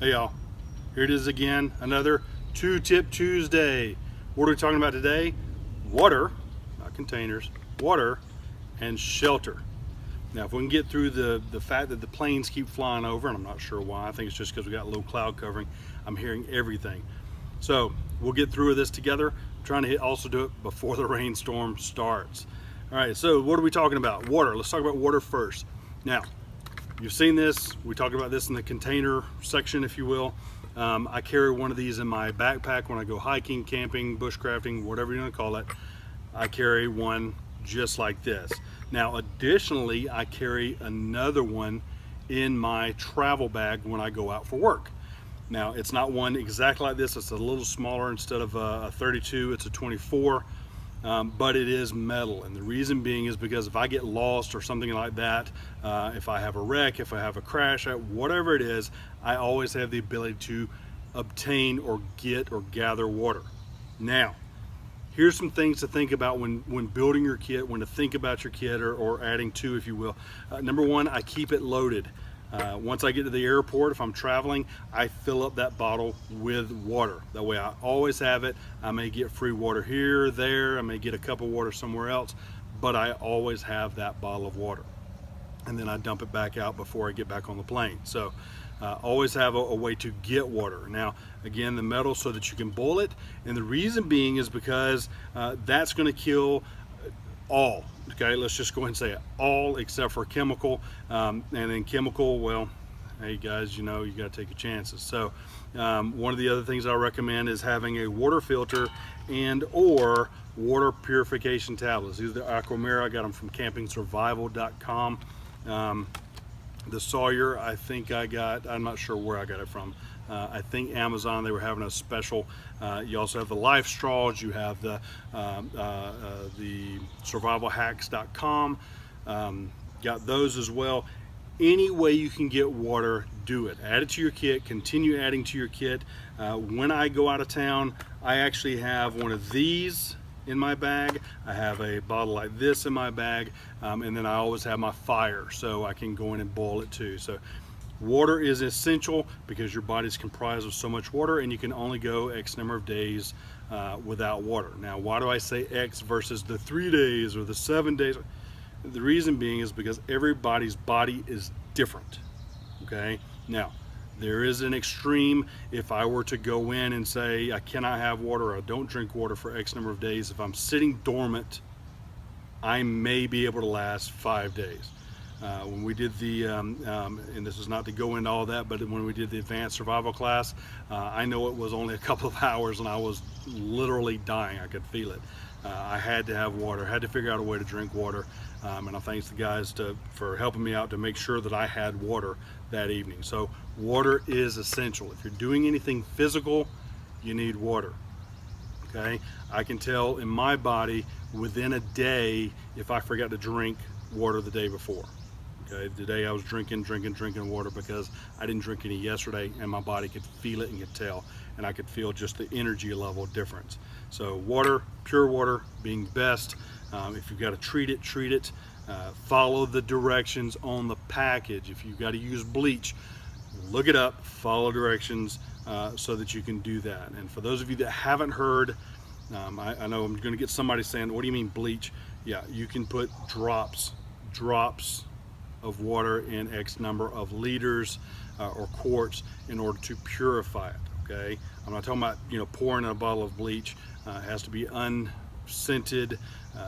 Hey y'all, here it is again, another Two Tip Tuesday. What are we talking about today? Water, not containers, water and shelter. Now if we can get through the fact that the planes keep flying over, and I'm not sure why, I think it's just because we got low cloud covering, I'm hearing everything. So we'll get through this together. I'm trying to also do it before the rainstorm starts. All right, so what are we talking about? Water, let's talk about water first. Now, you've seen this, we talked about this in the container section, if you will. I carry one of these in my backpack when I go hiking, camping, bushcrafting, whatever you want to call it. I carry one just like this. Now, additionally, I carry another one in my travel bag when I go out for work. Now, it's not one exactly like this, it's a little smaller. Instead of a 32, it's a 24. But it is metal, and the reason being is because if I get lost or something like that, if I have a wreck, if I have a crash, whatever it is, I always have the ability to obtain or get or gather water. Now, here's some things to think about when building your kit, when to think about your kit, or adding to, if you will. Number one, I keep it loaded. Once I get to the airport, if I'm traveling, I fill up that bottle with water. That way I always have it. I may get free water here, there, I may get a cup of water somewhere else, but I always have that bottle of water. And then I dump it back out before I get back on the plane. So always have a way to get water. Now, again, the metal so that you can boil it. And the reason being is because that's gonna kill all. Okay, let's just go ahead and say it, all except for chemical. And then chemical, well, hey guys, you know, you got to take your chances. So one of the other things I recommend is having a water filter and or water purification tablets. These are the Aquamira. I got them from campingsurvival.com. The Sawyer, I think I'm not sure where I got it from. I think Amazon, they were having a special. You also have the Life Straws, you have the survivalhacks.com, got those as well. Any way you can get water, do it. Add it to your kit, continue adding to your kit. When I go out of town, I actually have one of these in my bag. I have a bottle like this in my bag, and then I always have my fire so I can go in and boil it too. So water is essential because your body is comprised of so much water, and you can only go X number of days without water. Now, why do I say X versus the 3 days or the 7 days? The reason being is because everybody's body is different. Okay, now there is an extreme. If I were to go in and say I cannot have water or I don't drink water for X number of days, if I'm sitting dormant, I may be able to last 5 days. When we did the, and this is not to go into all that, but when we did the advanced survival class, I know it was only a couple of hours and I was literally dying. I could feel it. I had to have water, had to figure out a way to drink water. And I thank the guys for helping me out to make sure that I had water that evening. So water is essential. If you're doing anything physical, you need water. Okay, I can tell in my body within a day if I forgot to drink water the day before. Okay, today I was drinking water because I didn't drink any yesterday, and my body could feel it and could tell, and I could feel just the energy level difference. So water, pure water being best. If you've got to treat it, treat it. Follow the directions on the package. If you've got to use bleach, look it up, follow directions so that you can do that. And for those of you that haven't heard, I know I'm going to get somebody saying, what do you mean bleach? Yeah, you can put drops of water in X number of liters or quarts in order to purify it. Okay, I'm not talking about, you know, pouring a bottle of bleach. It has to be unscented,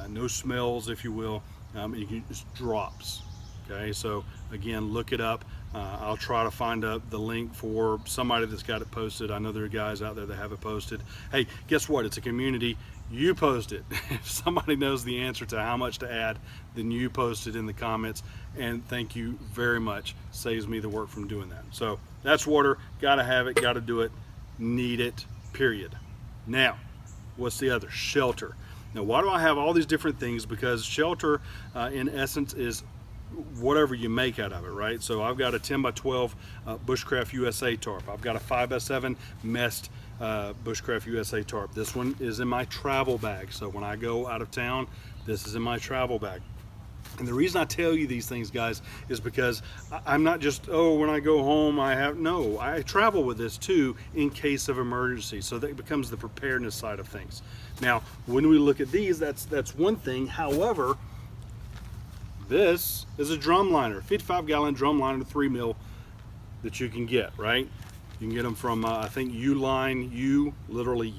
no smells, if you will. You can just drops. Okay, so again, look it up. I'll try to find the link for somebody that's got it posted. I know there are guys out there that have it posted. Hey, guess what? It's a community. You post it. If somebody knows the answer to how much to add, then you post it in the comments, and thank you very much. Saves me the work from doing that. So that's water. Gotta have it, gotta do it, need it, period. Now, what's the other? Shelter. Now, why do I have all these different things? Because shelter, in essence, is whatever you make out of it, right? So I've got a 10 by 12 Bushcraft USA tarp. I've got a 5 by 7 messed Bushcraft USA tarp. This one is in my travel bag. So when I go out of town, this is in my travel bag. And the reason I tell you these things, guys, is because I'm not just, oh, when I go home, no, I travel with this too in case of emergency. So that becomes the preparedness side of things. Now, when we look at these, that's one thing. However, this is a drum liner, 55-gallon drum liner, 3 mil that you can get, right? You can get them from, I think, Uline, literally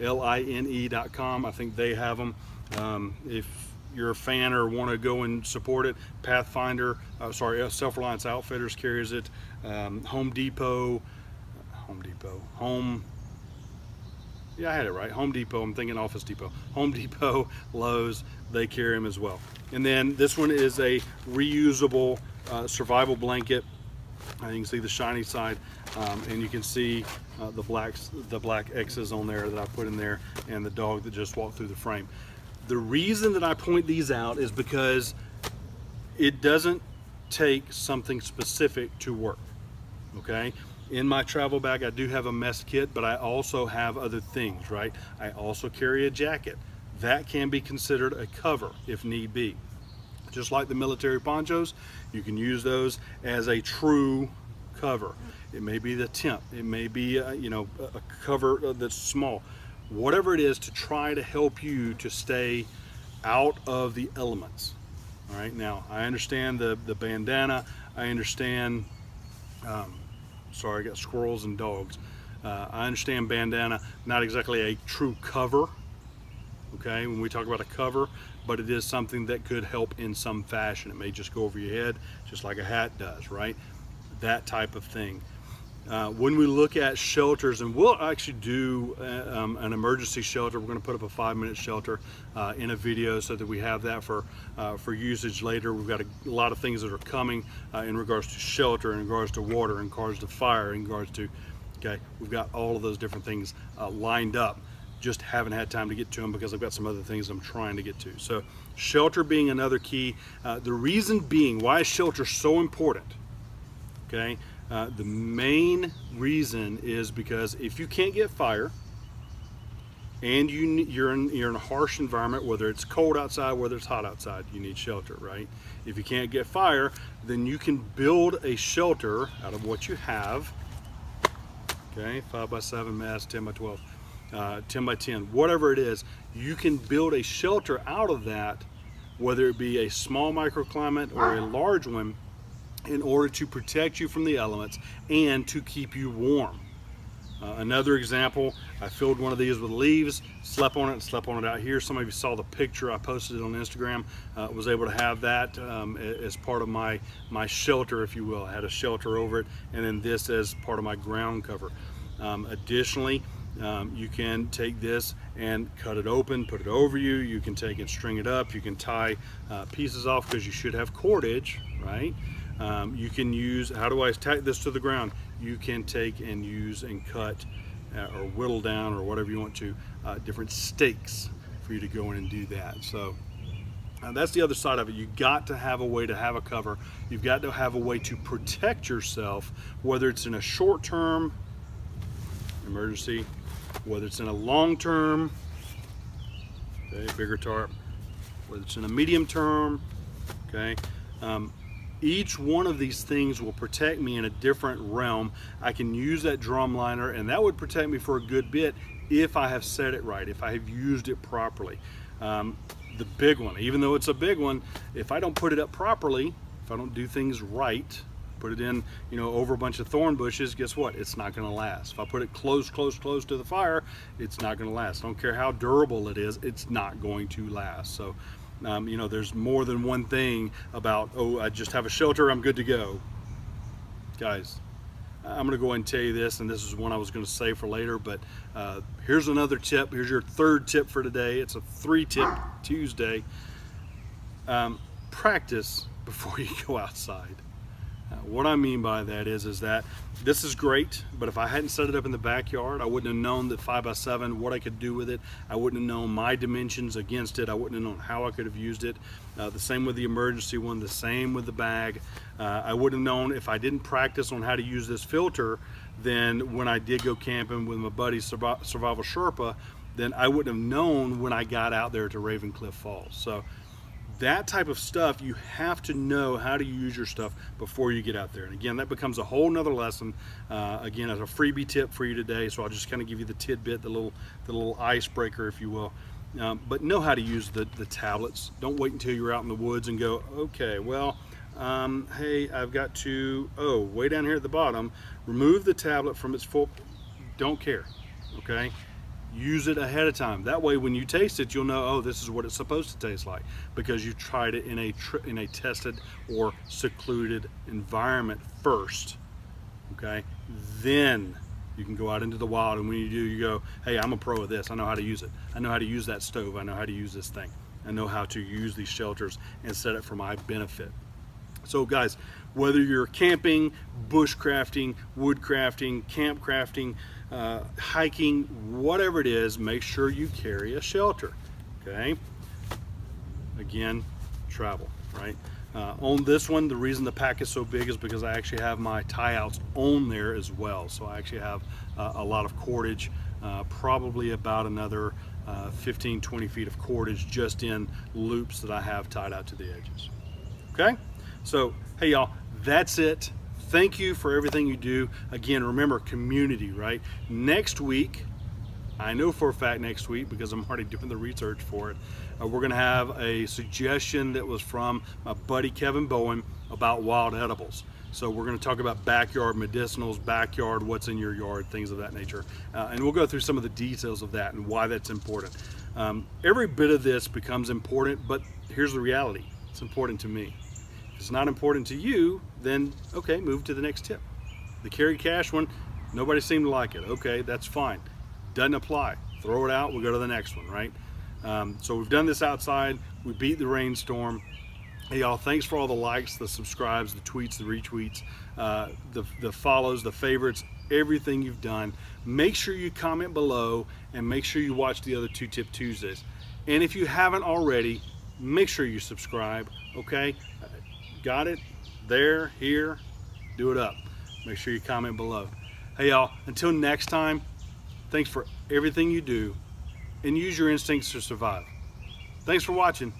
ULINE.com. I think they have them. If you're a fan or want to go and support it, Pathfinder, Self-Reliance Outfitters carries it. Home Depot, yeah, I had it right. Home Depot, I'm thinking Office Depot. Home Depot, Lowe's, they carry them as well. And then this one is a reusable survival blanket. You can see the shiny side, and you can see the black X's on there that I put in there, and the dog that just walked through the frame. The reason that I point these out is because it doesn't take something specific to work, okay? In my travel bag, I do have a mess kit, but I also have other things, right? I also carry a jacket. That can be considered a cover if need be. Just like the military ponchos, you can use those as a true cover. It may be the tent, it may be a cover that's small. Whatever it is to try to help you to stay out of the elements. All right, now I understand the bandana. I understand, sorry, I got squirrels and dogs. I understand bandana, not exactly a true cover, okay, when we talk about a cover, but it is something that could help in some fashion. It may just go over your head, just like a hat does, right? That type of thing. When we look at shelters, and we'll actually do an emergency shelter. We're going to put up a 5-minute shelter in a video so that we have that for usage later. We've got a lot of things that are coming in regards to shelter, in regards to water, in regards to fire, in regards to, okay, we've got all of those different things lined up. Just haven't had time to get to them because I've got some other things I'm trying to get to. So shelter being another key. The reason being why is shelter so important, okay? The main reason is because if you can't get fire and you're in a harsh environment, whether it's cold outside, whether it's hot outside, you need shelter, right? If you can't get fire, then you can build a shelter out of what you have, okay? 5x7 mast, 10x12, 10x10, whatever it is, you can build a shelter out of that, whether it be a small microclimate or a large one, in order to protect you from the elements and to keep you warm. Another example, I filled one of these with leaves, slept on it out here. Some of you saw the picture, I posted it on Instagram. Was able to have that as part of my shelter, if you will. I had a shelter over it, and then this as part of my ground cover. Additionally, you can take this and cut it open, put it over you. You can take and string it up. You can tie pieces off because you should have cordage, right? You can use, how do I tack this to the ground? You can take and use and cut or whittle down or whatever you want to, different stakes for you to go in and do that. So that's the other side of it. You got to have a way to have a cover. You've got to have a way to protect yourself, whether it's in a short-term emergency, whether it's in a long-term, okay, bigger tarp, whether it's in a medium term, okay. Each one of these things will protect me in a different realm. I can use that drum liner, and that would protect me for a good bit if I have set it right, if I have used it properly. The big one, even though it's a big one, if I don't put it up properly, if I don't do things right, put it in, over a bunch of thorn bushes, guess what? It's not going to last. If I put it close to the fire, it's not going to last. I don't care how durable it is, it's not going to last. So there's more than one thing about, oh, I just have a shelter, I'm good to go. Guys, I'm going to go ahead and tell you this, and this is one I was going to say for later, but here's another tip. Here's your third tip for today. It's a 3-tip Tuesday. Practice before you go outside. What I mean by that is that this is great, but if I hadn't set it up in the backyard, I wouldn't have known that 5x7, what I could do with it. I wouldn't have known my dimensions against it. I wouldn't have known how I could have used it. The same with the emergency one, the same with the bag. I wouldn't have known if I didn't practice on how to use this filter, then when I did go camping with my buddy Survival Sherpa, then I wouldn't have known when I got out there to Ravencliff Falls. So that type of stuff, you have to know how to use your stuff before you get out there. And again, that becomes a whole nother lesson. Again, as a freebie tip for you today, so I'll just kind of give you the tidbit, the little icebreaker, if you will. But know how to use the tablets. Don't wait until you're out in the woods and go, okay, well, hey, I've got to, way down here at the bottom, remove the tablet from its full, don't care, okay? Use it ahead of time. That way when you taste it, you'll know, this is what it's supposed to taste like, because you tried it in a tested or secluded environment first, okay? Then you can go out into the wild, and when you do, you go, hey, I'm a pro of this. I know how to use it. I know how to use that stove. I know how to use this thing. I know how to use these shelters and set it for my benefit. So guys, whether you're camping, bushcrafting, woodcrafting, camp crafting, hiking, whatever it is, make sure you carry a shelter, okay? Again, travel, right? On this one, the reason the pack is so big is because I actually have my tie outs on there as well. So I actually have a lot of cordage, probably about another 15, 20 feet of cordage just in loops that I have tied out to the edges. Okay? So, hey y'all, that's it. Thank you for everything you do. Again, remember, community, right? Next week, I know for a fact next week, because I'm already doing the research for it, we're going to have a suggestion that was from my buddy Kevin Bowen about wild edibles. So we're going to talk about backyard medicinals, backyard, what's in your yard, things of that nature. And we'll go through some of the details of that and why that's important. Every bit of this becomes important, but here's the reality. It's important to me. If it's not important to you, then okay, move to the next tip. The carry cash one, nobody seemed to like it. Okay, that's fine. Doesn't apply. Throw it out, we'll go to the next one, right? So we've done this outside. We beat the rainstorm. Hey y'all, thanks for all the likes, the subscribes, the tweets, the retweets, the follows, the favorites, everything you've done. Make sure you comment below and make sure you watch the other 2 Tip Tuesdays. And if you haven't already, make sure you subscribe, okay? Got it? There, here, do it up. Make sure you comment below. Hey y'all, until next time, thanks for everything you do, and use your instincts to survive. Thanks for watching.